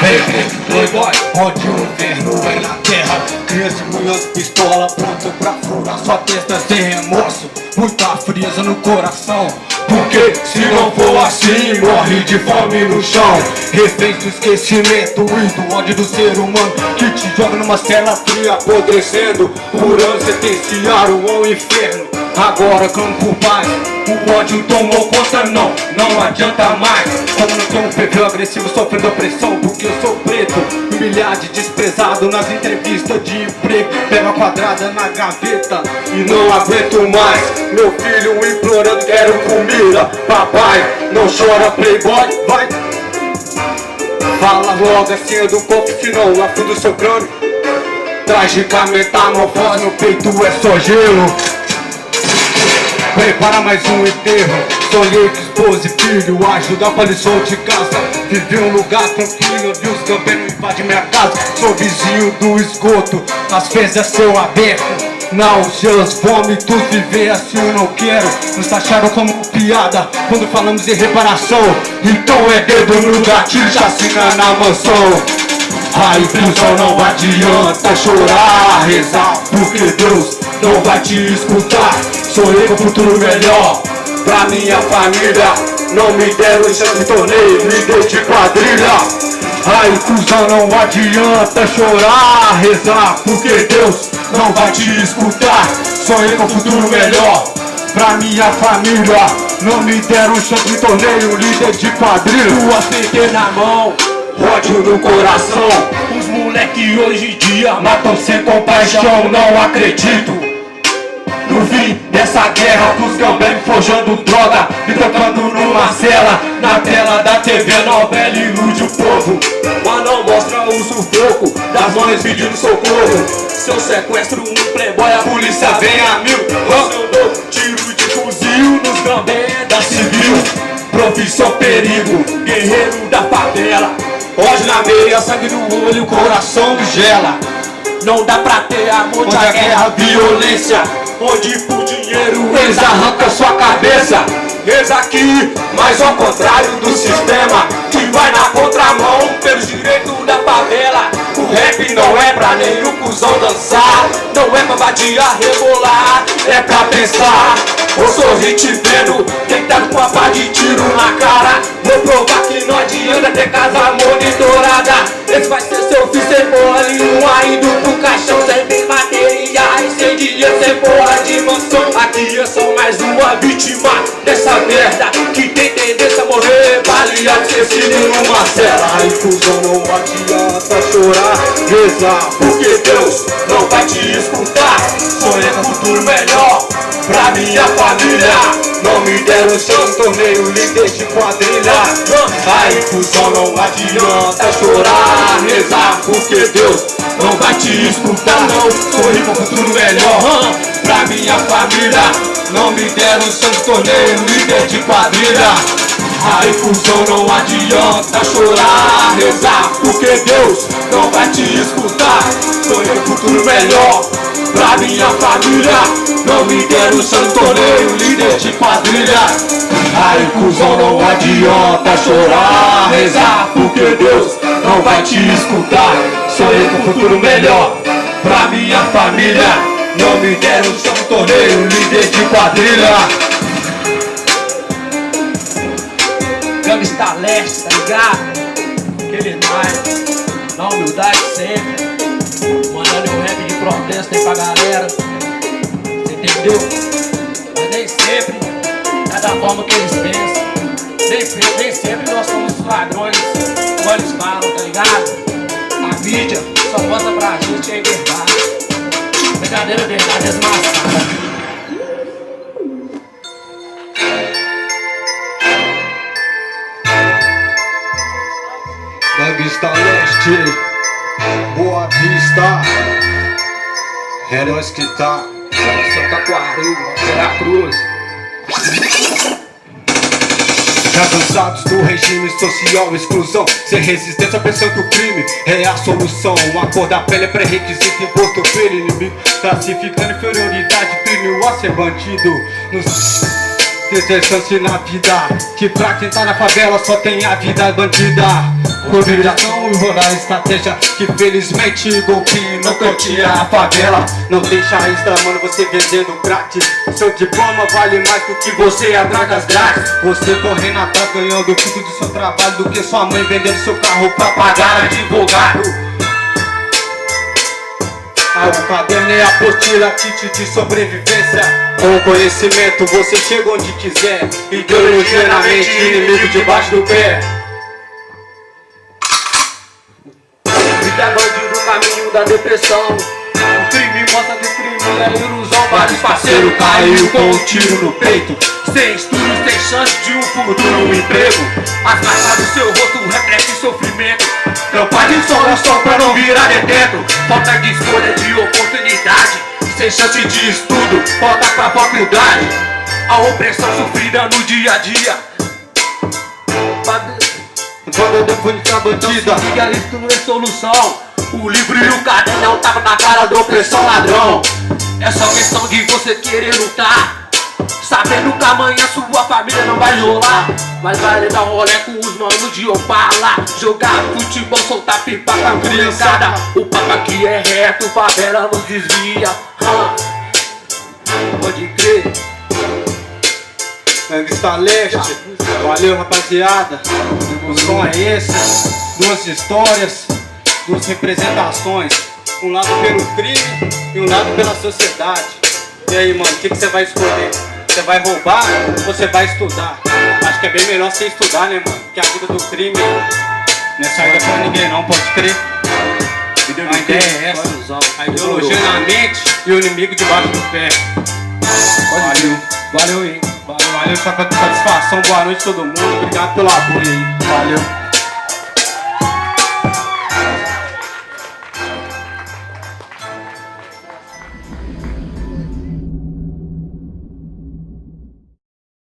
Baby, playboy, onde o inferno é na terra. Criança empunhando pistola, pronto pra furar sua testa sem remorso. Muita frieza no coração, porque se não for assim, morre de fome no chão. Refém do esquecimento e do ódio do ser humano, que te joga numa cela fria, apodrecendo. Por anos sentenciaram ao inferno, agora clamo por paz. O ódio tomou conta, não adianta mais. Como não tenho um perfil agressivo, sofrendo opressão, porque eu sou preto, humilhado e desprezado nas entrevistas de emprego. Pego a quadrada na gaveta e não aguento mais. Meu filho implorando, quero comida. Papai, não chora, playboy, vai. Fala logo assim do corpo, senão eu afundo seu crânio. Tragicamente metamorfose, no peito é só gelo. Prepara mais um enterro. Sonhei que esposa e filho ajudar pra lição de casa. Vivi um lugar tranquilo, vi os campeiros invadir minha casa. Sou vizinho do esgoto, as fezes é céu aberto. Náuseas, vômitos, viver assim eu não quero. Nos taxaram como piada quando falamos em reparação. Então é dedo no gatilho, chacina na mansão. Ai, cuzão, não adianta chorar, rezar, porque Deus não vai te escutar. Sonhei com um futuro melhor pra minha família. Não me deram chance de torneio, me dei de quadrilha. Ai, cuzão, não adianta chorar, rezar, porque Deus não vai te escutar. Sonhei com um futuro melhor pra minha família. Não me deram chance de torneio, líder de quadrilha. Duas PT na mão, ódio no coração. Os moleque hoje em dia matam sem compaixão. Não acredito no fim dessa guerra, com os gambé forjando droga, me tocando numa cela. Na tela da TV, novela ilude o povo, mas não mostra o sufoco das mães pedindo socorro. Se eu sequestro um playboy, a polícia vem a mil. Se eu dou tiro de fuzil nos gambé da civil. Profissão perigo, guerreiro da favela. Ódio na veia, sangue no olho, coração gela. Não dá pra ter amor de guerra, violência, onde por dinheiro eles arrancam sua cabeça. Eis aqui, mas ao contrário do sistema, que vai na contramão pelos direitos da favela. O rap não é pra nenhum cuzão dançar, não é pra vadiar, rebolar, é pra pensar. Vou sorrir te vendo, deitado com a pá de tiro na cara. Vou provar que não adianta ter casa monitorada. Esse vai ser seu fim sem porra nenhuma, indo pro caixão sem ter materiais, sem dinheiro, sem porra de mansão. Aqui eu sou mais uma vítima dessa merda que tem tendência a morrer baleado, esquecido numa cela. Ai, cuzão, não adianta chorar, rezar, porque Deus não vai te escutar. Sonhei com um futuro melhor pra minha família. Não me deram chance, torneio líder de quadrilha. Ai, cuzão, não adianta chorar, rezar, porque Deus não vai te escutar. Não, sorri com um futuro melhor pra minha família. Não me deram chance, torneio líder de quadrilha. Ai, cuzão, não adianta chorar, rezar, porque Deus não vai te escutar. Sonhei um futuro melhor pra minha família. Não me deram chance, torneio líder de quadrilha. Ai, cuzão, não adianta chorar, rezar, porque Deus não vai te escutar. Sonhei com um futuro melhor pra minha família. Não me deram chance, torneio líder de quadrilha. Gangsta Leste, tá ligado? Aquele mais, na humildade sempre, mandando um rap de protesto aí pra galera. Cê entendeu? Mas nem sempre é da forma que eles pensam. Nem sempre nós somos ladrões, como eles falam, tá ligado? A mídia só bota pra gente aí verdade. Verdadeira verdade desmascarada. Gangsta Leste, Boa Vista, é nós que tá, Santa Quaril, Veracruz. Já cansados do regime social, exclusão, sem resistência pensando que o crime é a solução. A cor da pele é pré-requisito, imposto pelo inimigo, classificando inferioridade, crime a ser bandido. ter chance na vida, que pra quem tá na favela só tem a vida bandida. Combinação e rolar estratégia, que felizmente golpe nunca tinha a favela. Não deixa extra, mano, você vendendo crack. Seu diploma vale mais do que você a drogas grátis. Você correndo atrás, ganhando o fruto do seu trabalho, do que sua mãe vendendo seu carro pra pagar advogado. O caderno é a apostila, kit de sobrevivência. Com conhecimento você chega onde quiser. Ideologia na mente, inimigo debaixo do pé. Vida bandido, caminho da depressão. O crime mostra que crime é ilusão. Vários parceiros caiu com um tiro no peito. Sem estudo, sem chance de um futuro, um emprego. As marcas do seu rosto refletem sofrimento. Trampa de sol a sol pra não virar detento. Falta de escolha, de oportunidade. Sem chance de estudo, volta pra faculdade. A opressão sofrida no dia a dia. Quando depois de bandida, liga, isso não é solução. O livro e o caderno é um tapa na cara da opressão ladrão. É só questão de você querer lutar, sabendo que amanhã sua família não vai rolar. Mas vai dar um rolê com os manos de Opala, jogar futebol, soltar pipa com a criançada. O papo aqui é reto, favela não desvia. Pode crer. Vista Leste, valeu rapaziada. O som é esse, duas histórias, duas representações. Um lado pelo crime e um lado pela sociedade. E aí, mano, o que você vai escolher? Você vai roubar ou você vai estudar? Acho que é bem melhor você estudar, né, mano? Porque a vida do crime não é saída pra ninguém não, pode crer. A ideia é essa, a ideologia na mente e o inimigo debaixo do pé. Valeu, valeu aí. Valeu, satisfação, boa noite a todo mundo. Obrigado pelo apoio aí. Valeu.